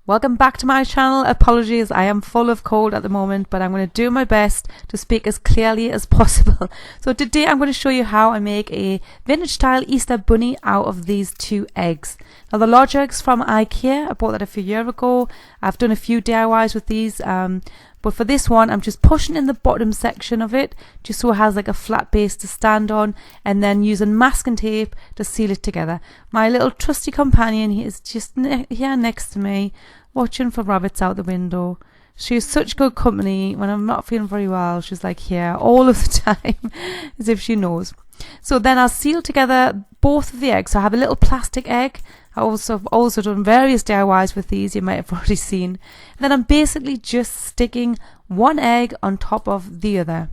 Welcome back to my channel. Apologies, I am full of cold at the moment, but I'm going to do my best to speak as clearly as possible. So today I'm going to show you how I make a vintage style Easter bunny out of these 2 eggs. Now the large eggs from IKEA, I bought that a few years ago. I've done a few DIYs with these, but for this one I'm just pushing in the bottom section of it just so it has like a flat base to stand on, and then using masking tape to seal it together. My little trusty companion, he is just here next to me watching for rabbits out the window. She's such good company. When I'm not feeling very well, she's like here all of the time as if she knows. So then I'll seal together both of the eggs. So I have a little plastic egg. I've also done various DIYs with these, you might have already seen. And then I'm basically just sticking one egg on top of the other.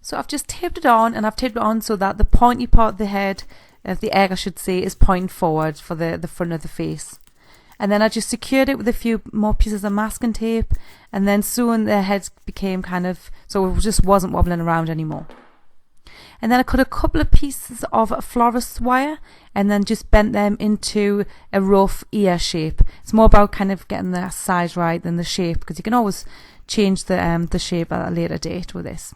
So I've just taped it on, and I've taped it on so that the pointy part of the head of the egg, I should say, is pointing forward for the front of the face. And then I just secured it with a few more pieces of masking tape, and then soon the head became so it just wasn't wobbling around anymore. And then I cut a couple of pieces of florist wire and then just bent them into a rough ear shape. It's more about kind of getting the size right than the shape, because you can always change the shape at a later date with this.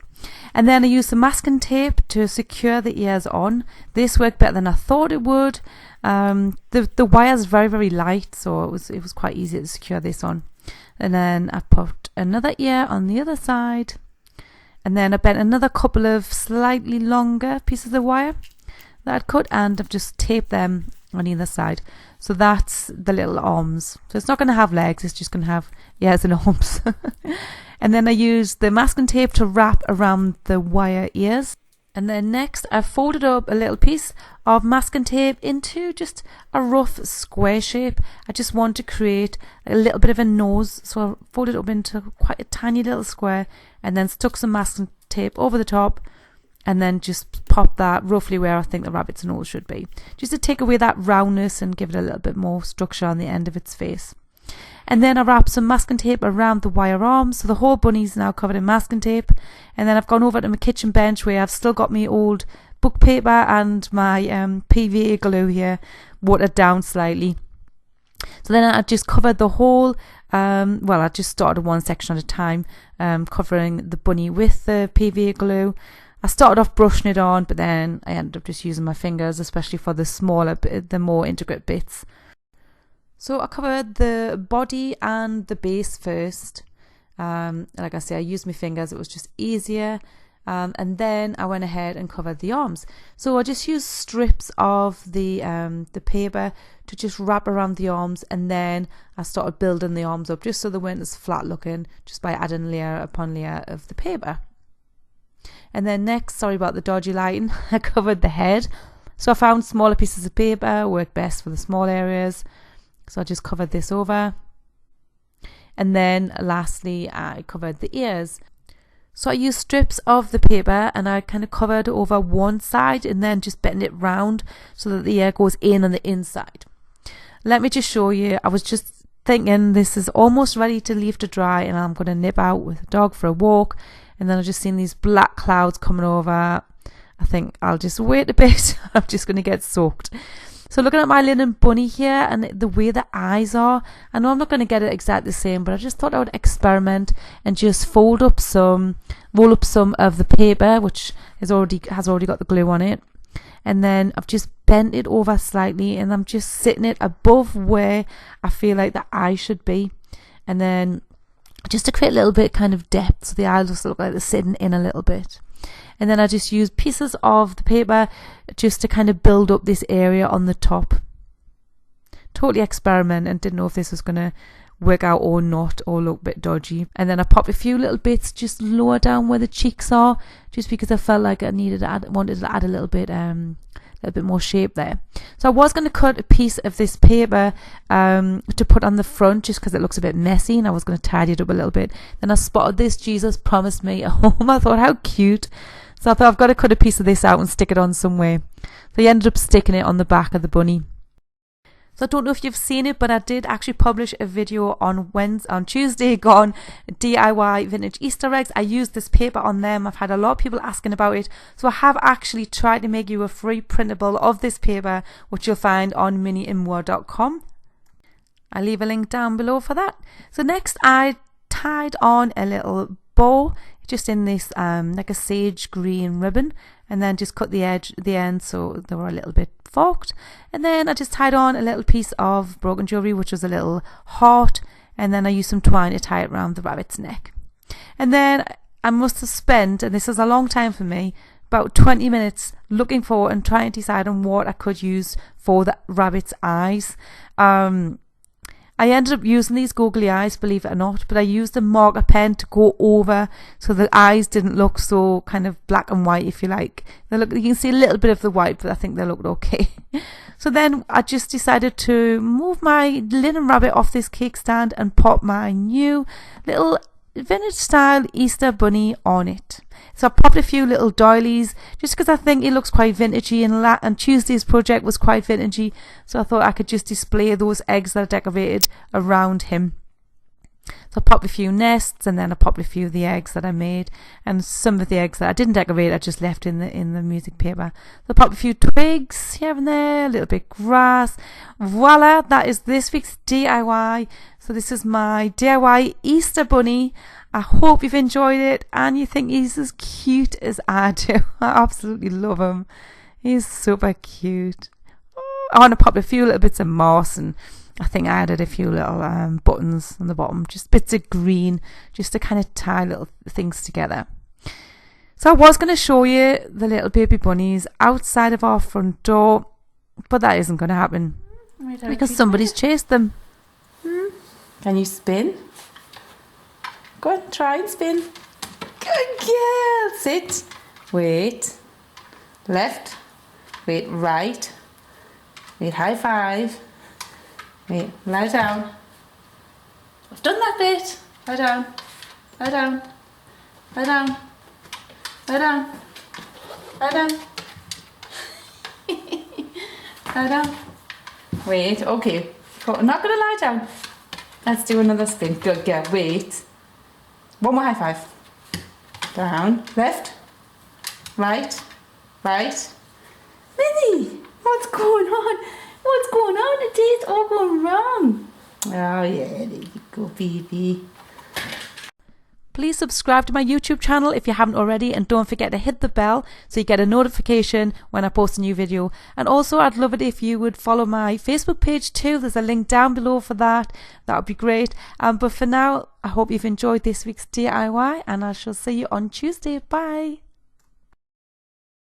And then I used the masking tape to secure the ears on. This worked better than I thought it would. The wire is very, very light, so it was quite easy to secure this on. And then I put another ear on the other side, and then I bent another couple of slightly longer pieces of wire that I'd cut, and I've just taped them on either side. So that's the little arms. So it's not going to have legs, it's just going to have ears and arms. And then I used the masking tape to wrap around the wire ears. And then next I folded up a little piece of masking tape into just a rough square shape. I just want to create a little bit of a nose, so I folded it up into quite a tiny little square, and then stuck some masking tape over the top, and then just popped that roughly where I think the rabbit's nose should be, just to take away that roundness and give it a little bit more structure on the end of its face. And then I wrapped some masking tape around the wire arms, so the whole bunny's now covered in masking tape. And then I've gone over to my kitchen bench where I've still got my old book paper and my PVA glue here, watered down slightly. So then I just covered the whole, I just started one section at a time, covering the bunny with the PVA glue. I started off brushing it on, but then I ended up just using my fingers, especially for the more intricate bits. So I covered the body and the base first. Like I say, I used my fingers, it was just easier. And then I went ahead and covered the arms. So I just used strips of the paper to just wrap around the arms, and then I started building the arms up just so they weren't as flat looking, just by adding layer upon layer of the paper. And then next, sorry about the dodgy lighting, I covered the head. So I found smaller pieces of paper work best for the small areas. So I just covered this over. And then lastly, I covered the ears. So I used strips of the paper, and I kind of covered over one side and then just bent it round so that the ear goes in on the inside. Let me just show you. I was just thinking this is almost ready to leave to dry, and I'm going to nip out with the dog for a walk. And then I've just seen these black clouds coming over. I think I'll just wait a bit. I'm just going to get soaked. So looking at my linen bunny here and the way the eyes are, I know I'm not going to get it exactly the same, but I just thought I would experiment and just roll up some of the paper, which has already got the glue on it. And then I've just bent it over slightly, and I'm just sitting it above where I feel like the eye should be. And then just to create a little bit kind of depth, so the eyes just look like they're sitting in a little bit. And then I just used pieces of the paper just to kind of build up this area on the top. Totally experiment, and didn't know if this was going to work out or not, or look a bit dodgy. And then I popped a few little bits just lower down where the cheeks are, just because I felt like I wanted to add a little bit more shape there. So I was going to cut a piece of this paper to put on the front, just because it looks a bit messy, and I was going to tidy it up a little bit. Then I spotted this Jesus Promised Me at home. I thought, how cute. So I thought, I've got to cut a piece of this out and stick it on somewhere. So I ended up sticking it on the back of the bunny. So I don't know if you've seen it, but I did actually publish a video on Tuesday gone, DIY vintage Easter eggs. I used this paper on them. I've had a lot of people asking about it. So I have actually tried to make you a free printable of this paper, which you'll find on minnieandmore.com. I'll leave a link down below for that. So next I tied on a little bow just in this like a sage green ribbon, and then just cut the end so they were a little bit forked, and then I just tied on a little piece of broken jewellery, which was a little heart, and then I used some twine to tie it around the rabbit's neck. And then I must have spent, and this is a long time for me, about 20 minutes looking for and trying to decide on what I could use for the rabbit's eyes. I ended up using these googly eyes, believe it or not, but I used a marker pen to go over so the eyes didn't look so kind of black and white, if you like. You can see a little bit of the white, but I think they looked okay. So then I just decided to move my linen rabbit off this cake stand and pop my new little vintage style Easter bunny on it. So I popped a few little doilies just because I think it looks quite vintagey, and Tuesday's project was quite vintagey, so I thought I could just display those eggs that I decorated around him. So I popped a few nests, and then I popped a few of the eggs that I made, and some of the eggs that I didn't decorate I just left in the music paper. So I popped a few twigs here and there, a little bit of grass. Voila, that is this week's DIY. So this is my DIY Easter bunny. I hope you've enjoyed it and you think he's as cute as I do. I absolutely love him. He's super cute. I want to pop a few little bits of moss, and I think I added a few little buttons on the bottom, just bits of green, just to kind of tie little things together. So I was going to show you the little baby bunnies outside of our front door, but that isn't going to happen because somebody's chased them. Can you spin? Go on, try and spin. Good girl. Sit. Wait. Left. Wait, right. Wait, high five. Wait, lie down. I've done that bit. Lie down. Lie down. Lie down. Lie down. Lie down. Lie down. Wait, okay. I'm not going to lie down. Let's do another spin. Good girl. Wait. One more high five. Down. Left. Right. Right. Minnie! What's going on? What's going on today? It's all going wrong. Oh yeah, there you go, baby. Please subscribe to my YouTube channel if you haven't already, and don't forget to hit the bell so you get a notification when I post a new video. And also I'd love it if you would follow my Facebook page too. There's a link down below for that. That would be great. But for now, I hope you've enjoyed this week's DIY, and I shall see you on Tuesday. Bye.